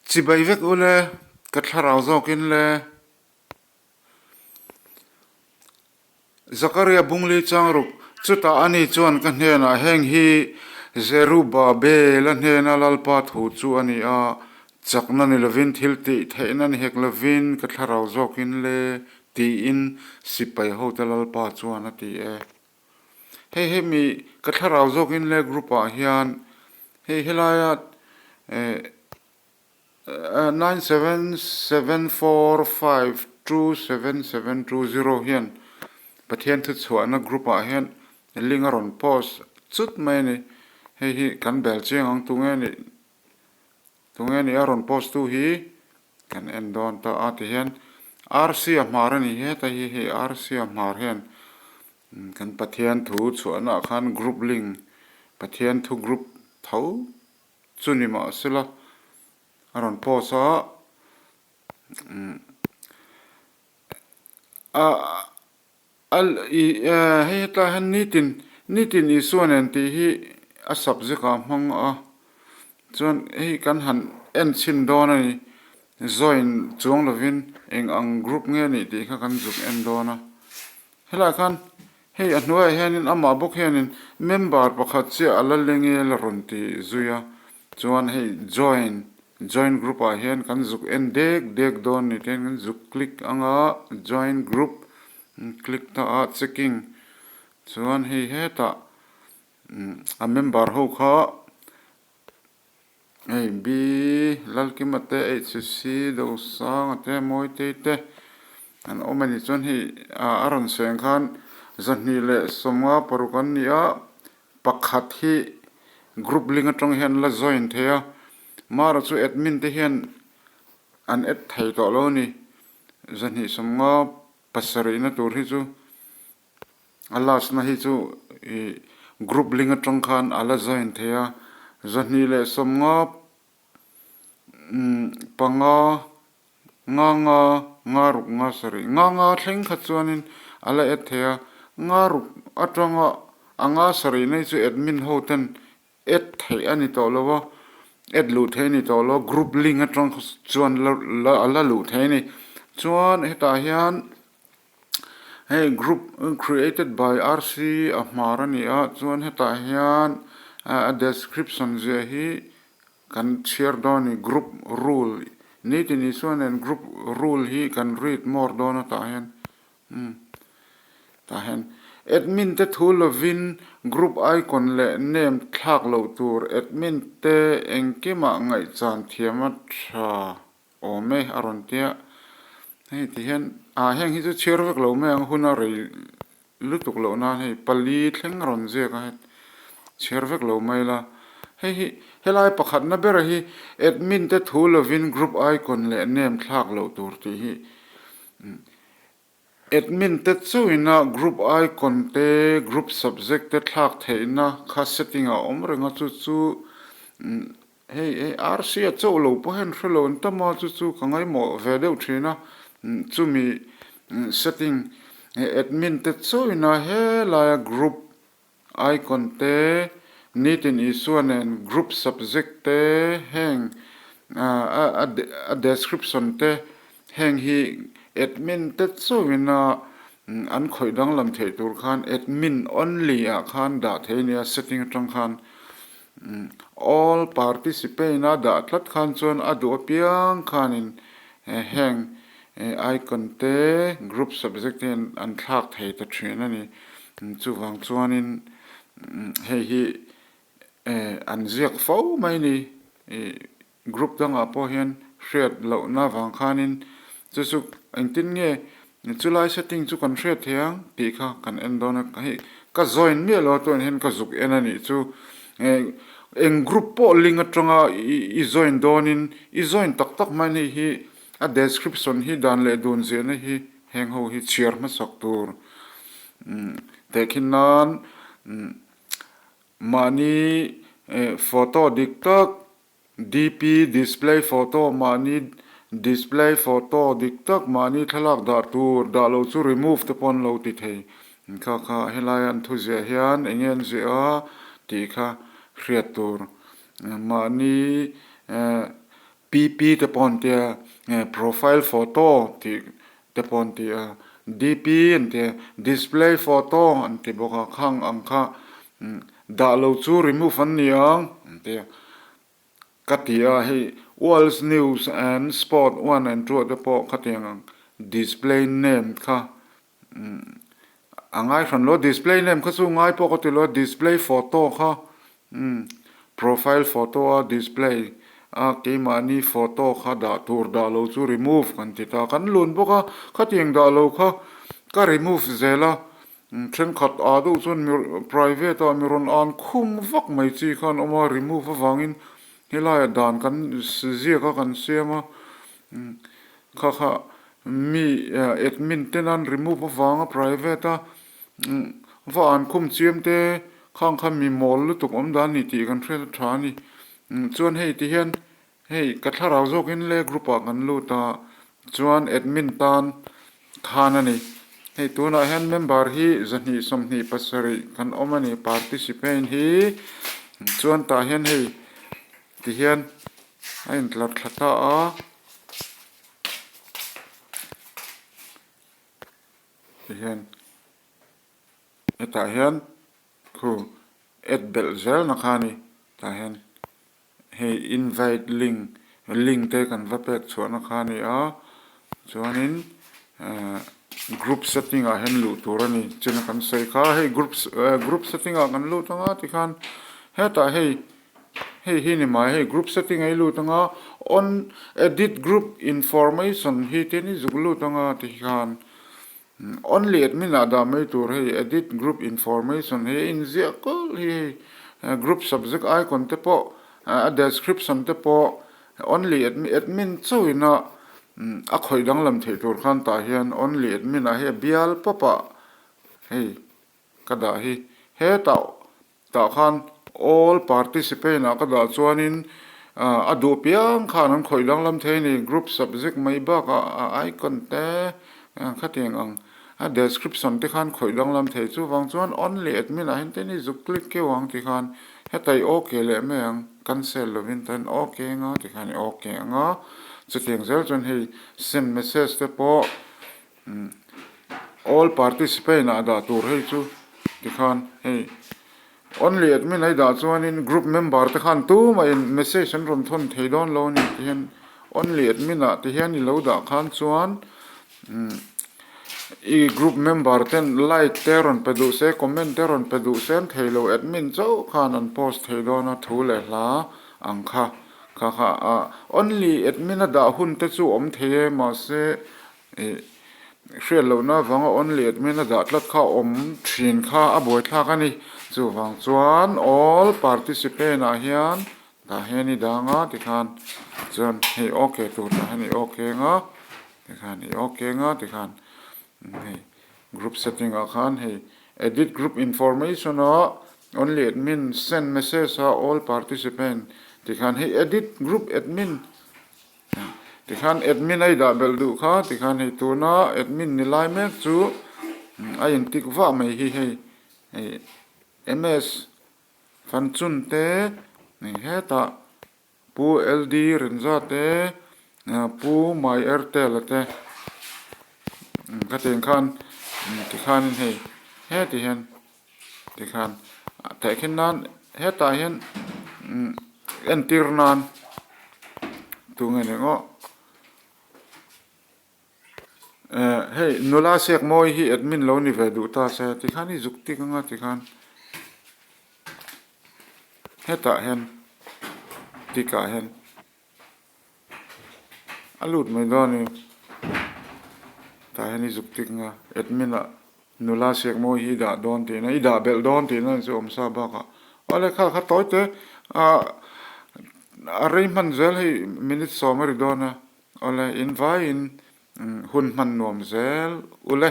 chỉ bay vek ule cắt thà rau zok in le Zakaria bungli changruk chuta ani chuan kan hena heng hi Zerubbabel an hena lalpa thu chu ani a chakna ni lovin thilti theina ni hek lovin ka tharau zokin le ti in sipai ho lalpa chuan ati e he mi ka tharau zokin le group a hian helaya 9774527720 hian pathian thu chuana group a hian lingaron post chut mai ni hi kan bel cheng ang tunge ni aron post tu hi kan endon ta ati hian RC a mar ani he ta hi RC a mar hian kan pathian thu chuana khan group link pathian thu group thau chuni ma sila aron post a al I heta han nitin isuan an ti hi a subject a hmang a chuan kan han en chin don ani join chuang lovin eng ang group nge ni ti kha kan juk en dona hela khan a hnuai hianin ama bok hianin member pakhat che ala lenge la ron ti zuya chuan join group a hian kan juk en dek don ni ten kan juk click anga join group click ta checking chuan heta a member ho kha bi lalkimate HC do sang ate moi te an omani chuan aron seng khan zanni le somga parukan nia pakhat hi group link atong hian la join thea mara chu admin te hian an add thai to lo ni zanni somga pasari na tur hi chu alas na hi chu group link atong khan ala join thea zanni le somga panga ngaruk ngasari nga thleng kha chuanin ala add thea ngaruk atonga anga sari nei chu admin ho ten add thai ani to lowa add lu thai ni to lo group link atong chuan ala lu thai ni chuan heta hian group created by RC ahmarani a chuan heta hian a description je hi kan share doni group rule ni ti ni chuan en group rule hi kan read more dona ta hian admin te thu lovin group icon le name thlak lo tur admin te engkema ngai chan thiama tha ome aron tia ti hian heng hi chu share vek lo me ang huna rei lutuk lo na pali thleng ron je ka share vek lo mai la helai pakhat na ber hi admin te thu lovin group icon le name thlak lo tur ti hi admin te chuina group icon te group subject te thlak theina kha setting a omrenga chu RC a chaw lo po hen hrelo ntama chu kangai mo ve deuh thina chumi setting admin te chuina hela group icon te nitin isuanen group subject te heng a description te heng hi admin te chuina an khoidang lam thei tur khan admin only a khan da theina setting atang khan all participate na da tlat khan chuan adu piang khanin heng icon te group subject an thlak thei ta thina ni chuwang chuanin hi an ziak fo mai ni group danga po hian shred lo na wang khanin chu engtin nge chulai setting chu kan shred thiang ti kha kan endona ka join me lo to hen ka zuk enani chu eng group po link atanga I join donin I join tak mai ni hi a description hi dan le dun je na hi heng ho hi share ma sak tur tekhinan mani photo diktak DP display photo mani display photo diktak mani thalak dar tur da lo chu remove te pon lo ti thei kha helayan thu je hian engen je a ti kha hriat tur mani PP te pon te profile photo ti te pon ti DP ante display photo ante boka khang angkha da lo chu remove an niang ante katia hei World News and Sport 1 and 2 te po khatiang display name kha angai khan lo display name kha chu ngai po ko ti lo display photo kha profile photo a display a ke mani photo kha da tur da lo chu remove kan ti ta kan lun boka khatiang da lo kha ka remove zela chen khat a du chun private a miron an khum vak mai chi khan oma remove awangin helai dan kan zia ka kan siama kha kha mi admin tenan remove awanga private a va an khum chiam te khang kham mi mol lu tuk om dan ni ti kan thel tha ni chuan hei ti hian hei ka thlarau zok in le group a kan lu ta chuan admin tan khan ani hei tuna hian member hi zani somni pasari kan omani participant hi chuan ta hian hei ti hian ain tlat thata a ti hian eta hian khu et bel zel na khani ta hian hei invite link te kan va pek chhuana khani a chuanin group setting a hen lu turani chena kan sei kha hei group setting a kan lu tanga ti khan heta hei hi ni mai hei group setting ai lu tanga on edit group information hi te ni zuglu tanga ti khan only admin ada mai tur hei edit group information hei in zia kol hi group subject icon te po a description te po only admin chuina a khoi dang lam thei tur khan ta hian only admin a he bial papa hei kada hi he ta khan all participant a kada chuanin a du piang khan an khoi dang lam thei ni group subject mai ba ka icon te khatiang ang a description te khan khoi dang lam thei chu wang chuan only admin a hen te ni zu click ke wang ti khan hetai okay le me ang cancel lovin tan okay nga ti khan okay nga chutiang zel chon hei send message te po all participant na da tur hei chu ti khan hei only admin ai da chuan in group member te khan tu mai message an ron thon thei don lo ni ti hian only admin a ti hian i lo da khan chuan i group member ten like te ron pedu se comment te ron pedu sen thelo admin chau khan an post thei don a thu le hla angkha kha only admin da hun te chu om the ma se shrial lo na wanga only admin da tlat kha om thin kha a boi thla ka ni chu wang chuan all participant a hian da heni danga ti khan chuan hei okay tu da heni okay nga ti khan hei okay nga ti khan hei group setting a khan hei edit group information a only admin send message a all participant ti khan hei edit group admin ti khan admin ai da bel du kha ti khan hei tuna admin ni lai mek chu ai in tik wa mai hi hei ms fan chun te ni heta pu ld renza te pu my airtel te ka ten khan ti khan hei he ti hen ti khan ta khin nan heta hen entir nan tu nge ne ngo hei nula sek moi hi admin lo ni ve du ta se ti khan hi zukti ka nga ti khan heta hen ti ka hen alut mai do ni ta hen hi zukti ka nga admin a nula sek moi hi da don ti na i da bel don ti na zo om sa ba ka ole kha toy te arrangement zel hi minute summary dona ole invite in hun man nom zel ule